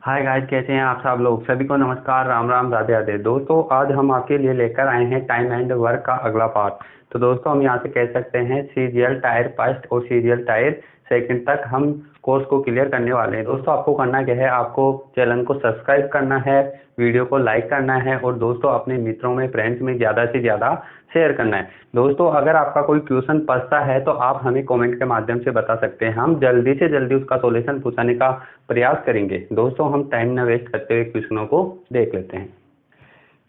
Hi guys, कैसे हैं आप सब लोग। सभी को नमस्कार, राम राम, राधे राधे। दोस्तों, आज हम आपके लिए लेकर आए हैं टाइम एंड वर्क का अगला पार्ट। तो दोस्तों, हम यहाँ से कह सकते हैं सीरियल टायर फर्स्ट और सीरियल टायर सेकंड तक हम कोर्स को क्लियर करने वाले हैं। दोस्तों, आपको करना क्या है, आपको चैनल को सब्सक्राइब करना है, वीडियो को लाइक करना है और दोस्तों अपने मित्रों में, फ्रेंड्स में ज़्यादा से ज़्यादा शेयर करना है। दोस्तों, अगर आपका कोई क्वेश्चन फंसता है तो आप हमें कमेंट के माध्यम से बता सकते हैं। हम जल्दी से जल्दी उसका सॉल्यूशन पूछाने का प्रयास करेंगे। दोस्तों, हम टाइम न वेस्ट करते हुए क्वेश्चनों को देख लेते हैं।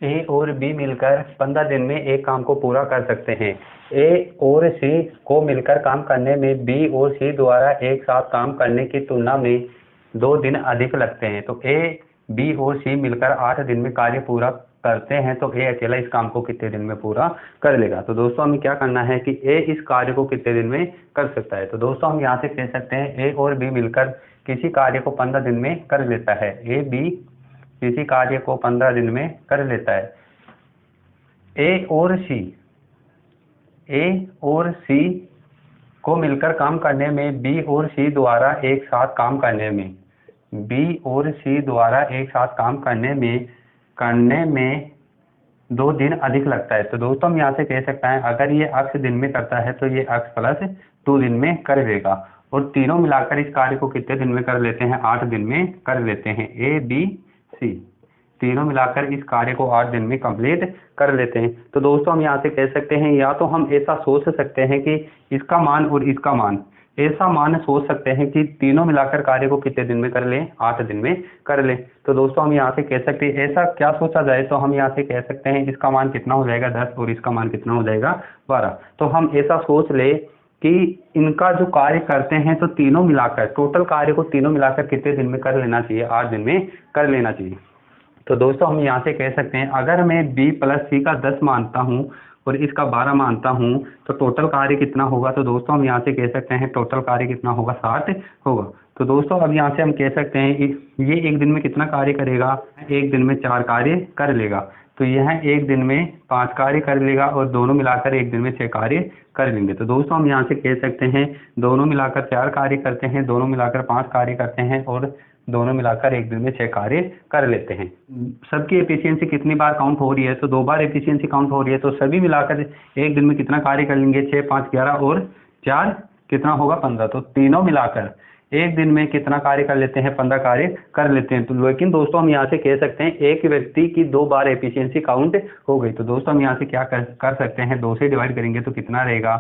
ए और बी मिलकर 15 दिन में एक काम को पूरा कर सकते हैं। ए और सी को मिलकर काम करने में बी और सी द्वारा एक साथ काम करने की तुलना में 2 दिन अधिक लगते हैं। तो ए, बी और सी मिलकर 8 दिन में कार्य पूरा करते हैं, तो ए अकेला इस काम को कितने दिन में पूरा कर लेगा। तो दोस्तों, हमें क्या करना है कि ए इस कार्य को कितने दिन में कर सकता है। तो दोस्तों, हम यहाँ से कह सकते हैं ए और बी मिलकर किसी कार्य को 15 दिन में कर लेता है। ए बी किसी कार्य को 15 दिन में कर लेता है। ए और सी को मिलकर काम करने में बी और सी द्वारा एक साथ काम करने में बी और सी द्वारा एक साथ काम करने में 2 दिन अधिक लगता है। तो दोस्तों, हम यहाँ से कह सकते हैं अगर ये अक्ष दिन में करता है तो ये अक्ष प्लस 2 दिन में कर देगा। और तीनों मिलाकर इस कार्य को कितने दिन में कर लेते हैं, 8 दिन में कर लेते हैं। ए बी सी तीनों मिलाकर इस कार्य को 8 दिन में कंप्लीट कर लेते हैं। तो दोस्तों, हम यहाँ से कह सकते हैं, या तो हम ऐसा सोच सकते हैं कि इसका मान और इसका मान, ऐसा मान सोच सकते हैं कि तीनों मिलाकर कार्य को कितने दिन में कर लें, 8 दिन में कर लें। तो दोस्तों, हम यहाँ से कह सकते हैं ऐसा क्या सोचा जाए, तो हम यहाँ से कह सकते हैं इसका मान कितना हो जाएगा 10 और इसका मान कितना हो जाएगा 12। तो हम ऐसा सोच ले कि इनका जो कार्य करते हैं तो तीनों मिलाकर, टोटल कार्य को तीनों मिलाकर कितने दिन में कर लेना चाहिए, 8 दिन में कर लेना चाहिए। तो दोस्तों, हम यहाँ से कह सकते हैं अगर मैं b प्लस सी का 10 मानता हूँ और इसका 12 मानता हूँ तो टोटल कार्य कितना होगा। तो दोस्तों, हम यहाँ से कह सकते हैं टोटल कार्य कितना होगा, 60 होगा। तो दोस्तों, अब यहाँ से हम कह सकते हैं ये एक दिन में कितना कार्य करेगा, एक दिन में 4 कार्य कर लेगा। तो यह एक दिन में 5 कार्य कर लेगा और दोनों मिलाकर एक दिन में 6 कार्य कर लेंगे। तो दोस्तों, हम यहाँ से कह सकते हैं दोनों मिलाकर 4 कार्य करते हैं, दोनों मिलाकर 5 कार्य करते हैं और दोनों मिलाकर एक दिन में 6 कार्य कर लेते हैं। सबकी एफिशिएंसी कितनी बार काउंट हो रही है, तो 2 बार एफिशिएंसी काउंट हो रही है। तो सभी मिलाकर एक दिन में कितना कार्य कर लेंगे, 6 5 11 और 4 कितना होगा 15। तो तीनों मिलाकर एक दिन में कितना कार्य कर लेते हैं, 15 कार्य कर लेते हैं। तो लेकिन दोस्तों, हम यहाँ से कह सकते हैं एक व्यक्ति की 2 बार एफिशिएंसी काउंट हो गई। तो दोस्तों, हम यहाँ से क्या कर सकते हैं, 2 से डिवाइड करेंगे तो कितना रहेगा,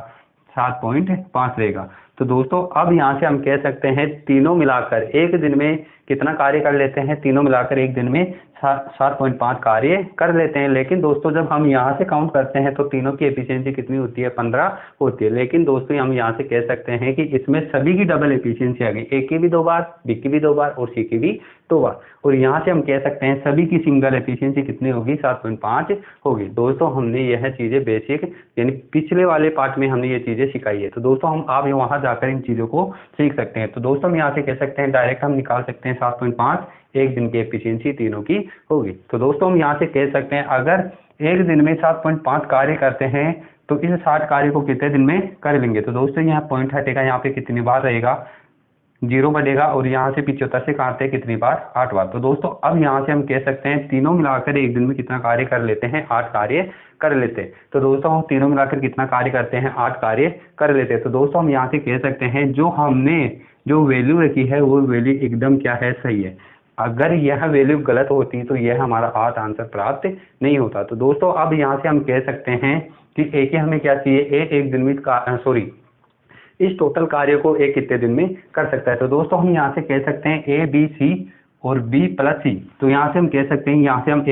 7.5 रहेगा। तो दोस्तों, अब यहाँ से हम कह सकते हैं तीनों मिलाकर एक दिन में कितना कार्य कर लेते हैं, तीनों मिलाकर एक दिन में 7.5 कार्य कर लेते हैं। लेकिन दोस्तों, जब हम यहाँ से काउंट करते हैं तो तीनों की एफिशिएंसी कितनी होती है, 15 होती है। लेकिन दोस्तों, हम यहाँ से कह सकते हैं कि इसमें सभी की डबल एफिशिएंसी आ गई, ए की भी 2 बार, बी की भी 2 बार और सी की भी 2 बार। और यहाँ से हम कह सकते हैं सभी की सिंगल एफिशिएंसी कितनी होगी, 7.5 होगी। दोस्तों, हमने यह चीज़ें बेसिक यानी पिछले वाले पार्ट में हमने ये चीज़ें सिखाई है। तो दोस्तों, हम आप वहाँ जाकर इन चीज़ों को सीख सकते हैं। तो दोस्तों, हम यहाँ से कह सकते हैं डायरेक्ट हम निकाल सकते हैं 7.5 एक दिन की एफिशिएंसी तीनों की होगी। तो दोस्तों, हम यहाँ से कह सकते हैं अगर एक दिन में 7.5 कार्य करते हैं तो इस 60 कार्य को कितने दिन में कर लेंगे। तो दोस्तों, यहाँ पॉइंट हटेगा, यहाँ पे कितनी बार रहेगा, 0 बढ़ेगा और यहाँ से 75 से काटते हैं कितनी बार, 8 बार। तो दोस्तों, अब यहाँ से हम कह सकते हैं तीनों मिलाकर एक दिन में कितना कार्य कर लेते हैं, 8 कार्य कर लेते हैं। तो दोस्तों, हम तीनों मिलाकर कितना कार्य करते हैं, 8 कार्य कर लेते हैं। तो दोस्तों, हम यहाँ से कह सकते हैं जो हमने जो वैल्यू रखी है वो वैल्यू एकदम क्या है, सही है। अगर यह वैल्यू गलत होती तो यह हमारा 8 आंसर प्राप्त नहीं होता। तो दोस्तों, अब यहाँ से हम कह सकते हैं कि ए के हमें क्या चाहिए, ए एक दिन में इस टोटल कार्य को ए कितने दिन में कर सकता है। तो दोस्तों, हम यहाँ से कह सकते हैं ए बी सी और बी प्लस सी। तो यहाँ से हम कह सकते हैं यहाँ से हम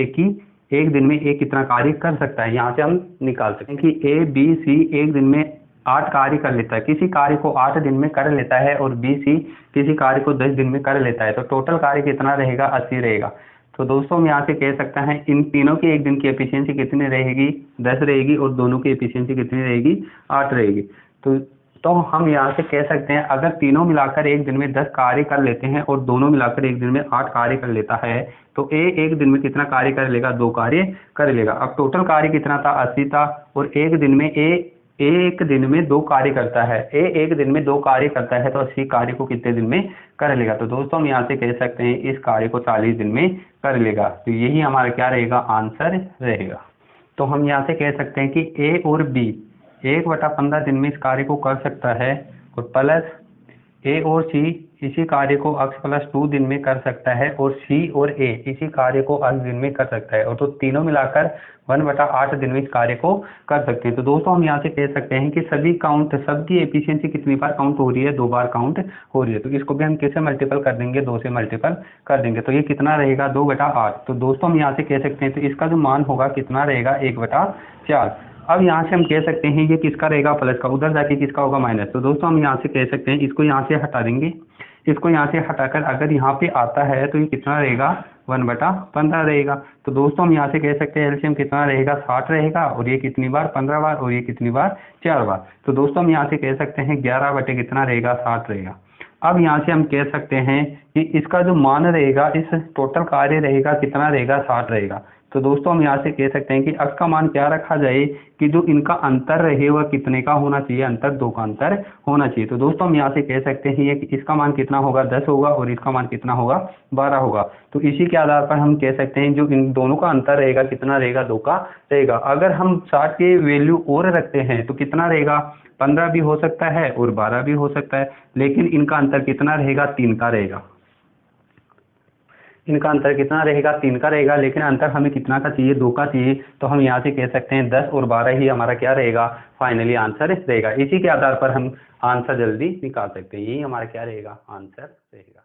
एक दिन में ए कितना कार्य कर सकता है, यहाँ से हम निकाल सकते हैं कि ए बी सी एक दिन में 8 कार्य कर लेता है, किसी कार्य को 8 दिन में कर लेता है और बी सी किसी कार्य को 10 दिन में कर लेता है। तो टोटल कार्य कितना रहेगा, 80 रहेगा। तो दोस्तों, हम यहाँ से कह सकते हैं इन तीनों की एक दिन की एफिशिएंसी कितनी रहेगी, 10 रहेगी और दोनों की एफिशिएंसी कितनी रहेगी, 8 रहेगी। तो हम यहाँ से कह सकते हैं अगर तीनों मिलाकर एक दिन में 10 कार्य कर लेते हैं और दोनों मिलाकर एक दिन में 8 कार्य कर लेता है तो ए एक दिन में कितना कार्य कर लेगा, 2 कार्य कर लेगा। अब टोटल कार्य कितना था, 80 था और एक दिन में ए ए एक दिन में 2 कार्य करता है, ए एक दिन में 2 कार्य करता है, तो 80 कार्य को कितने दिन में कर लेगा। तो दोस्तों हम यहाँ से कह सकते हैं इस कार्य को 40 दिन में कर लेगा। तो यही हमारा क्या रहेगा, आंसर रहेगा। तो हम यहाँ से कह सकते हैं कि ए और बी 1/15 दिन में इस कार्य को कर सकता है, और प्लस ए और सी इसी कार्य को x + 2 दिन में कर सकता है, और सी और ए इसी कार्य को x दिन में कर सकता है, और तो तीनों मिलाकर 1/8 दिन में इस कार्य को कर सकते हैं। तो दोस्तों हम यहाँ से कह सकते हैं कि सभी काउंट, सबकी एफिशिएंसी कितनी बार काउंट हो रही है, 2 बार काउंट हो रही है। तो इसको भी हम कैसे मल्टीपल कर देंगे, 2 से मल्टीपल कर देंगे, तो ये कितना रहेगा, 2/8। तो दोस्तों हम यहाँ से कह सकते हैं तो इसका जो मान होगा कितना रहेगा, 1/4। अब यहाँ से हम कह सकते हैं ये किसका रहेगा, प्लस का, उधर जाके किसका होगा, माइनस। तो दोस्तों हम यहाँ से कह सकते हैं इसको यहाँ से हटा देंगे, इसको यहाँ से हटाकर अगर यहाँ पे आता है तो ये कितना रहेगा, 1/15 रहेगा। तो दोस्तों हम यहाँ से कह सकते हैं एलसीएम कितना रहेगा, 60 रहेगा, और ये कितनी बार, 15 बार, और ये कितनी बार, 4 बार। तो दोस्तों हम यहाँ से कह सकते हैं 11 कितना रहेगा, 60 रहेगा। अब यहाँ से हम कह सकते हैं कि इसका जो मान रहेगा, इस टोटल कार्य रहेगा कितना रहेगा, 60 रहेगा। तो दोस्तों हम यहाँ से कह सकते हैं कि x का मान क्या रखा जाए कि जो इनका अंतर रहे वह कितने का होना चाहिए, अंतर 2 का अंतर होना चाहिए। तो दोस्तों हम यहाँ से कह सकते हैं कि इसका मान कितना होगा, 10 होगा, और इसका मान कितना होगा, 12 होगा। तो इसी के आधार पर हम कह सकते हैं जो इन दोनों का अंतर रहेगा कितना रहेगा, 2 का रहेगा। अगर हम 60 के वैल्यू और रखते हैं तो कितना रहेगा, 15 भी हो सकता है और 12 भी हो सकता है, लेकिन इनका अंतर कितना रहेगा, 3 का रहेगा। इनका अंतर कितना रहेगा, 3 का रहेगा, लेकिन अंतर हमें कितना का चाहिए, 2 का चाहिए। तो हम यहाँ से कह सकते हैं 10 और 12 ही हमारा क्या रहेगा, फाइनली आंसर रहेगा। इसी के आधार पर हम आंसर जल्दी निकाल सकते हैं। यही हमारा क्या रहेगा, आंसर रहेगा।